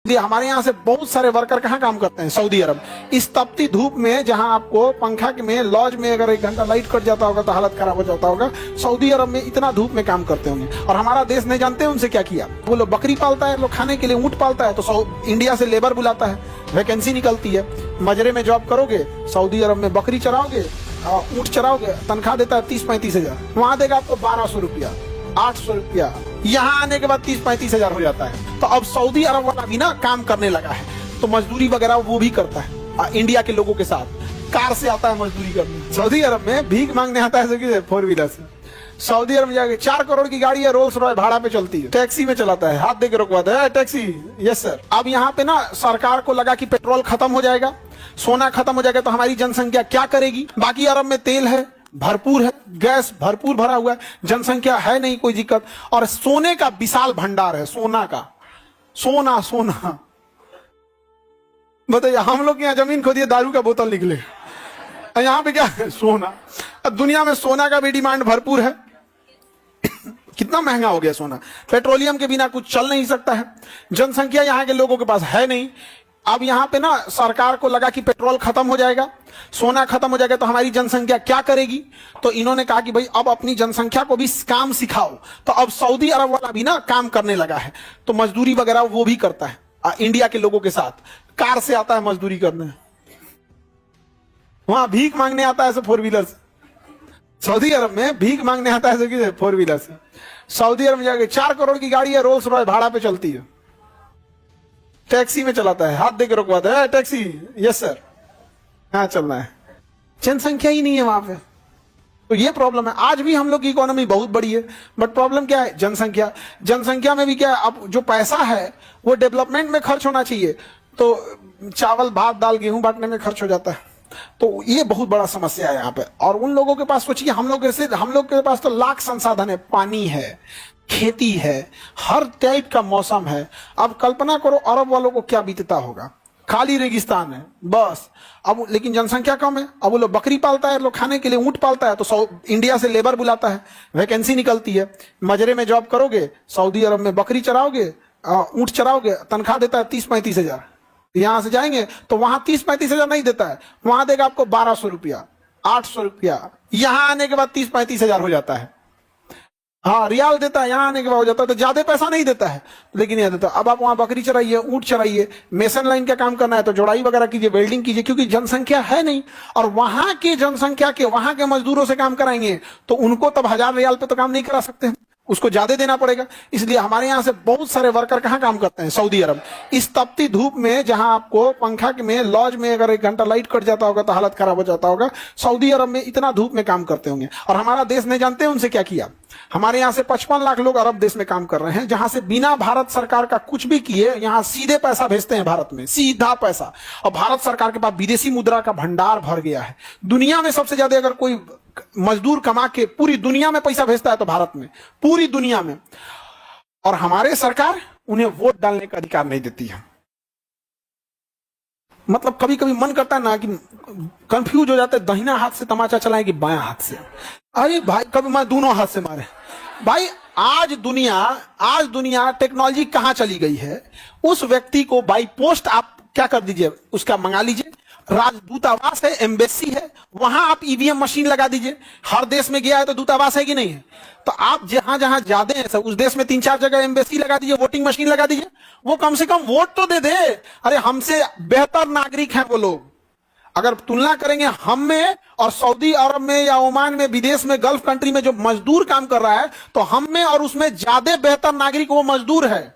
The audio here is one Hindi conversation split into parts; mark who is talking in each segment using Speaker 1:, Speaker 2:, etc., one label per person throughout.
Speaker 1: हमारे यहाँ से बहुत सारे वर्कर कहाँ काम करते हैं? सऊदी अरब। इस तपती धूप में जहाँ आपको पंखा में लॉज में अगर 1 घंटा लाइट कट जाता होगा तो हालत खराब हो जाता होगा, सऊदी अरब में इतना धूप में काम करते होंगे। और हमारा देश नहीं जानते उनसे क्या किया। वो लोग बकरी पालता है, लोग खाने के लिए ऊँट पालता है, तो इंडिया से लेबर बुलाता है, वैकेंसी निकलती है, मजरे में जॉब करोगे, सऊदी अरब में बकरी चराओगे, ऊँट चराओगे, तनख्वाह देता है 30-35 हजार, वहां देगा आपको 1200 रुपया, 800 रुपया, यहाँ आने के बाद 30-35 हजार हो जाता है। तो अब सऊदी अरब वाला भी ना काम करने लगा है, तो मजदूरी वगैरह वो भी करता है इंडिया के लोगों के साथ, कार से आता है मजदूरी करने। सऊदी अरब में भीख मांगने आता है 4 व्हीलर से। सऊदी अरब में जाके 4 करोड़ की गाड़ी है, रोल्स रॉय भाड़ा पे चलती है, टैक्सी में चलाता है, हाथ दे के रोकवाता है, टैक्सी यस सर। अब यहाँ पे ना सरकार को लगा कि पेट्रोल खत्म हो जाएगा, सोना खत्म हो जाएगा, तो हमारी जनसंख्या क्या करेगी? बाकी अरब में तेल है, भरपूर है, गैस भरपूर भरा हुआ है, जनसंख्या है नहीं कोई दिक्कत, और सोने का विशाल भंडार है, सोना का, सोना बताइए। हम लोग यहाँ जमीन खोदिए, दारू का बोतल निकले, यहाँ पे क्या है? सोना। अब दुनिया में सोना का भी डिमांड भरपूर है। कितना महंगा हो गया सोना, पेट्रोलियम के बिना कुछ चल नहीं सकता है, जनसंख्या यहाँ के लोगों के पास है नहीं। अब यहाँ पे ना सरकार को लगा कि पेट्रोल खत्म हो जाएगा, सोना खत्म हो जाएगा, तो हमारी जनसंख्या क्या करेगी? तो इन्होंने कहा कि भाई अब अपनी जनसंख्या को भी काम सिखाओ। तो अब सऊदी अरब वाला भी ना काम करने लगा है, तो मजदूरी वगैरह वो भी करता है इंडिया के लोगों के साथ, कार से आता है मजदूरी करने, वहां भीख मांगने आता है 4 व्हीलर से। सऊदी अरब में भीख मांगने आता है 4 व्हीलर से। सऊदी अरब में जाके 4 करोड़ की गाड़ी है, रोल्स रॉय भाड़ा पे चलती है, टैक्सी में चलाता है, हाथ दे के रोकवाता है, टैक्सी यस सर, हाँ चलना है। जनसंख्या ही नहीं है वहां पे, तो ये प्रॉब्लम है। आज भी हम लोग की इकोनॉमी बहुत बड़ी है, बट प्रॉब्लम क्या है? जनसंख्या में भी क्या है, अब जो पैसा है वो डेवलपमेंट में खर्च होना चाहिए, तो चावल भात दाल गेहूं बांटने में खर्च हो जाता है। तो ये बहुत बड़ा समस्या है यहाँ पे। और उन लोगों के पास सोचिए, हम लोग के पास तो लाख संसाधन है, पानी है, खेती है, हर टाइप का मौसम है। अब कल्पना करो अरब वालों को क्या बीतता होगा, खाली रेगिस्तान है बस। अब लेकिन जनसंख्या कम है, अब वो लोग बकरी पालता है, लोग खाने के लिए ऊँट पालता है, तो इंडिया से लेबर बुलाता है, वैकेंसी निकलती है, मजरे में जॉब करोगे, सऊदी अरब में बकरी चराओगे, ऊँट चराओगे, तनख्वाह देता है 30-35 हजार, यहां से जाएंगे तो वहां 30-35 हजार नहीं देता है, वहां देगा आपको 1200 रुपया, 800 रुपया, यहां आने के बाद 30-35 हजार हो जाता है। हाँ रियाल देता है, यहाँ आने के बाद हो जाता है, तो ज्यादा पैसा नहीं देता है, लेकिन यह देता है। अब आप वहां बकरी चराइए, ऊँट चराइए, मेसन लाइन का काम करना है तो जोड़ाई वगैरह कीजिए, वेल्डिंग कीजिए, क्योंकि जनसंख्या है नहीं। और वहां की जनसंख्या के वहां के मजदूरों से काम कराएंगे तो उनको तब 1000 रियाल पे तो काम नहीं करा सकते, उसको ज्यादा देना पड़ेगा। इसलिए हमारे यहाँ से बहुत सारे वर्कर कहाँ काम करते हैं? सऊदी अरब। इस तपती धूप में जहां आपको पंखा में लॉज में अगर 1 घंटा लाइट कट जाता होगा तो हालत खराब हो जाता होगा, सऊदी अरब में इतना धूप में काम करते होंगे। और हमारा देश नहीं जानते उनसे क्या किया। हमारे यहाँ से 55 लाख लोग अरब देश में काम कर रहे हैं, जहां से बिना भारत सरकार का कुछ भी किए यहाँ सीधे पैसा भेजते हैं भारत में, सीधा पैसा। और भारत सरकार के पास विदेशी मुद्रा का भंडार भर गया है। दुनिया में सबसे ज्यादा अगर कोई मजदूर कमा के पूरी दुनिया में पैसा भेजता है तो भारत में, पूरी दुनिया में। और हमारे सरकार उन्हें वोट डालने का अधिकार नहीं देती है। मतलब कभी कभी मन करता है ना कि कंफ्यूज हो जाते, दाहिना हाथ से तमाचा चलाएं कि बायां हाथ से। अरे भाई कभी मैं दोनों हाथ से मारे भाई। आज दुनिया टेक्नोलॉजी कहां चली गई है, उस व्यक्ति को बाई पोस्ट आप क्या कर दीजिए, उसका मंगा लीजिए, राजदूतावास है, एम्बेसी है, वहां आप ईवीएम मशीन लगा दीजिए। हर देश में गया है तो दूतावास है कि नहीं है, तो आप जहां जहां जाते हैं सब उस देश में 3-4 जगह एम्बेसी लगा दीजिए, वोटिंग मशीन लगा दीजिए, वो कम से कम वोट तो दे दे। अरे हमसे बेहतर नागरिक हैं वो लोग। अगर तुलना करेंगे हम में और सऊदी अरब में या ओमान में, विदेश में, गल्फ कंट्री में जो मजदूर काम कर रहा है, तो हम में और उसमें ज्यादा बेहतर नागरिक वो मजदूर है।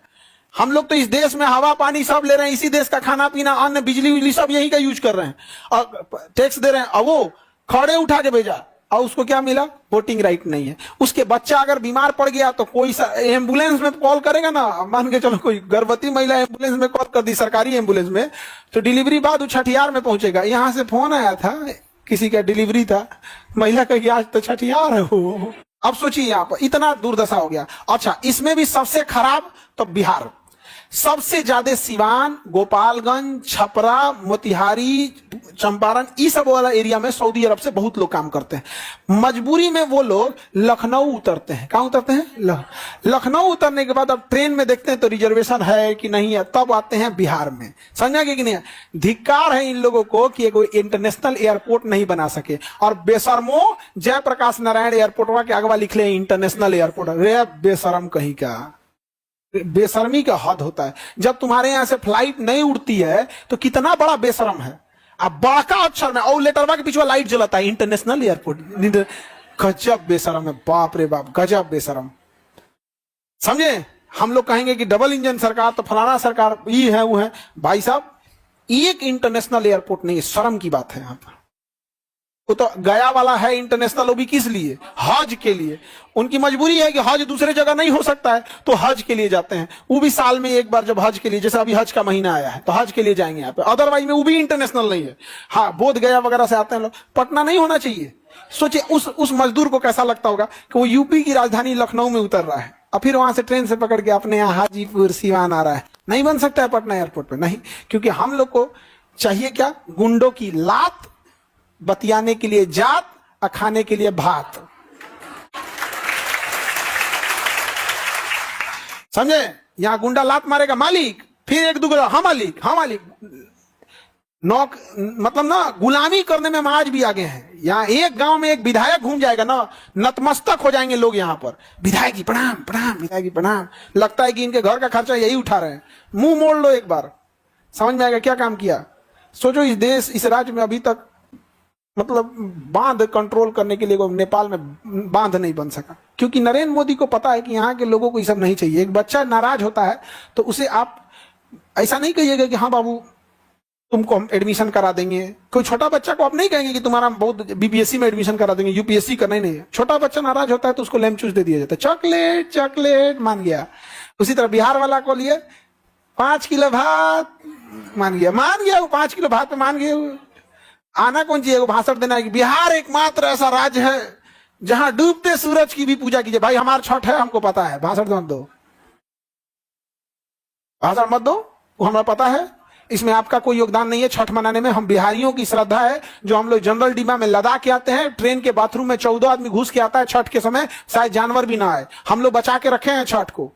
Speaker 1: हम लोग तो इस देश में हवा पानी सब ले रहे हैं, इसी देश का खाना पीना, अन्न, बिजली बिजली सब यही का यूज कर रहे हैं और टैक्स दे रहे हैं। और वो खड़े उठा के भेजा और उसको क्या मिला? वोटिंग राइट नहीं है। उसके बच्चा अगर बीमार पड़ गया तो कोई एम्बुलेंस में कॉल करेगा ना, मान के चलो कोई गर्भवती महिला एम्बुलेंस में कॉल कर दी, सरकारी एम्बुलेंस में, तो डिलीवरी बाद वो छठियार में पहुंचेगा। यहाँ से फोन आया था, किसी का डिलीवरी था, महिला कही आज तो छठियार है हो। अब सोचिए यहाँ पर इतना दुर्दशा हो गया। अच्छा, इसमें भी सबसे खराब तो बिहार। सबसे ज्यादा सिवान, गोपालगंज, छपरा, मोतिहारी, चंपारण, इस सब वाला एरिया में सऊदी अरब से बहुत लोग काम करते हैं। मजबूरी में वो लोग लखनऊ उतरते हैं। कहां उतरते हैं? लखनऊ उतरने के बाद अब ट्रेन में देखते हैं तो रिजर्वेशन है कि नहीं है, तब आते हैं बिहार में। समझा कि नहीं? धिक्कार है इन लोगों को कि कोई इंटरनेशनल एयरपोर्ट नहीं बना सके। और बेशर्मो जयप्रकाश नारायण एयरपोर्ट के अगवा लिख ले इंटरनेशनल एयरपोर्ट। रे बेशरम कहीं का, बेशर्मी का हद होता है। जब तुम्हारे यहां से फ्लाइट नहीं उड़ती है तो कितना बड़ा बेशरम है। अब बड़का अक्षर में और लेटरवा के पीछे लाइट जलाता है इंटरनेशनल एयरपोर्ट। गजब बेशरम है, बाप रे बाप, गजब बेशरम। समझे? हम लोग कहेंगे कि डबल इंजन सरकार तो फलाना सरकार ये है वो है। भाई साहब, एक इंटरनेशनल एयरपोर्ट नहीं, शर्म की बात है। यहां पर वो तो गया वाला है इंटरनेशनल, वो भी किस लिए? हज के लिए। उनकी मजबूरी है कि हज दूसरे जगह नहीं हो सकता है तो हज के लिए जाते हैं। वो भी साल में एक बार, जब हज के लिए, जैसे अभी हज का महीना आया है तो हज के लिए जाएंगे यहाँ पे। अदरवाइज में वो भी इंटरनेशनल नहीं है। हाँ, बोध गया वगैरह से आते हैं लोग। पटना नहीं होना चाहिए। सोचिए उस मजदूर को कैसा लगता होगा कि वो यूपी की राजधानी लखनऊ में उतर रहा है और फिर वहां से ट्रेन से पकड़ के अपने यहाँ हाजीपुर, सिवान आ रहा है। नहीं बन सकता है पटना एयरपोर्ट पे, नहीं। क्योंकि हम लोग को चाहिए क्या? गुंडों की लात, बतियाने के लिए जात और खाने के लिए भात। समझे? यहां गुंडा लात मारेगा मालिक, फिर एक दूसरा हाँ मालिक, हाँ मालिक। नौक मतलब ना, गुलामी करने में हम आज भी आगे हैं। यहाँ एक गांव में एक विधायक घूम जाएगा ना, नतमस्तक हो जाएंगे लोग यहाँ पर। विधायक जी प्रणाम, प्रणाम, विधायक जी प्रणाम। लगता है कि इनके घर का खर्चा यही उठा रहे हैं। मुंह मोड़ लो एक बार, समझ में आएगा क्या काम किया। सोचो, इस देश, इस राज्य में अभी तक मतलब बांध कंट्रोल करने के लिए नेपाल में बांध नहीं बन सका, क्योंकि नरेंद्र मोदी को पता है कि यहाँ के लोगों को ये सब नहीं चाहिए। एक बच्चा नाराज होता है तो उसे आप ऐसा नहीं कहिएगा कि हाँ बाबू तुमको हम एडमिशन करा देंगे। कोई छोटा बच्चा को आप नहीं कहेंगे कि तुम्हारा बहुत बीपीएससी में एडमिशन करा देंगे, यूपीएससी करना ही नहीं है। छोटा बच्चा नाराज होता है तो उसको लेम चूस दे दिया जाता है, चॉकलेट चॉकलेट, मान गया। उसी तरह बिहार वाला को लिए 5 किलो भात, मान गया, मान गया। वो 5 किलो भात पे मान गया। आना कौन चाहिए? भाषण देना है कि बिहार एकमात्र ऐसा राज्य है जहां डूबते सूरज की भी पूजा कीजिए। भाई हमारा छठ है, हमको पता है। भाषण मत दो, भाषण मत दो, वो हमें पता है। इसमें आपका कोई योगदान नहीं है छठ मनाने में। हम बिहारियों की श्रद्धा है जो हम लोग जनरल डिब्बा में लदा के आते हैं। ट्रेन के बाथरूम में 14 आदमी घुस के आता है छठ के समय, शायद जानवर भी ना आए। हम लोग बचा के रखे हैं छठ को।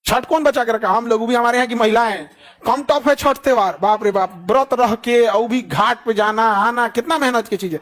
Speaker 1: छठ कौन बचा के रखा? हम लोग भी। हमारे यहाँ की महिलाएं, कम टॉप है छठ त्योहार। बाप रे बाप, व्रत रह के और भी घाट पे जाना आना, कितना मेहनत की चीज है।